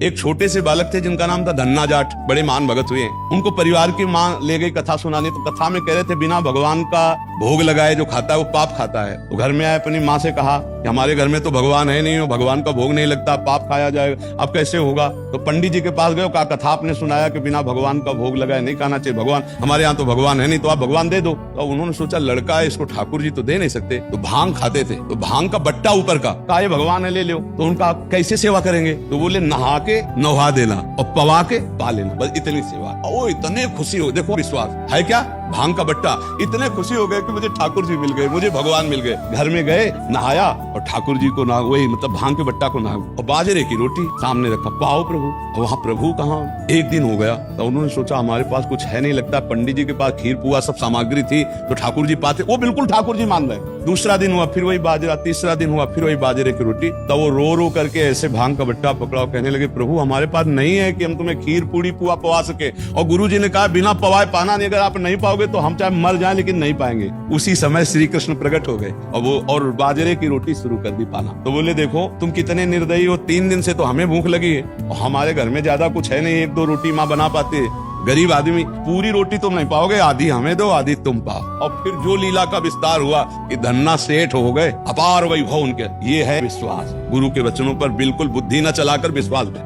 एक छोटे से बालक थे जिनका नाम था धन्ना जाट, बड़े मान भगत हुए। उनको परिवार की माँ ले गई कथा सुनाने, तो कथा में कह रहे थे बिना भगवान का भोग लगाए जो खाता है वो पाप खाता है। तो घर में आए, अपनी माँ से कहा कि हमारे घर में तो भगवान है नहीं, भगवान का भोग नहीं लगता, पाप खाया जाएगा, अब कैसे होगा। तो पंडित जी के पास गए, कहा कथा आपने सुनाया कि बिना भगवान का भोग लगाए नहीं खाना चाहिए, भगवान हमारे यहाँ तो भगवान है नहीं, तो आप भगवान दे दो। तो उन्होंने सोचा लड़का है, इसको ठाकुर जी तो दे नहीं सकते, तो भांग खाते थे, तो भांग का बट्टा ऊपर का, कहा ये भगवान है ले लो। तो उनका कैसे सेवा करेंगे, तो बोले नहा के नहा देना और पवा के पा लेना, बस इतनी सेवा। ओ इतने खुशी हो, देखो विश्वास है क्या, भांग का बट्टा, इतने खुशी हो गए कि मुझे ठाकुर जी मिल गए, मुझे भगवान मिल गए। घर में गए, नहाया और ठाकुर जी को ना, वही मतलब भांग के बट्टा को ना, और बाजरे की रोटी सामने रखा, पाओ प्रभु। वहाँ प्रभु कहाँ, एक दिन हो गया तो उन्होंने सोचा हमारे पास कुछ है नहीं लगता, पंडित जी के पास खीर पुआ सब सामग्री थी तो ठाकुर जी पाते, वो बिल्कुल ठाकुर जी मान रहे। दूसरा दिन हुआ फिर वही बाजरा, तीसरा दिन हुआ फिर वही बाजरे की रोटी। तब वो रो रो करके ऐसे भांग का बट्टा पकड़ा, कहने लगे प्रभु हमारे पास नहीं है कि हम तुम्हें खीर पूड़ी पुआ पवा सके, और गुरु जी ने कहा बिना पवाए पाना नहीं, अगर आप नहीं पाओगे तो हम चाहे मर जाएं लेकिन नहीं पाएंगे। उसी समय श्री कृष्ण प्रकट हो गए और बाजरे की रोटी शुरू कर दी पाना। तो बोले देखो तुम कितने निर्दयी हो, 3 दिन से तो हमें भूख लगी है और हमारे घर में ज्यादा कुछ है नहीं, 1-2 रोटी माँ बना पाते है, गरीब आदमी, पूरी रोटी तुम नहीं पाओगे, आधी हमें दो आधी तुम पाओ। और फिर जो लीला का विस्तार हुआ कि धन्ना सेठ हो गए, अपार वैभव उनके। ये है विश्वास, गुरु के वचनों पर बिल्कुल बुद्धि न चलाकर विश्वास।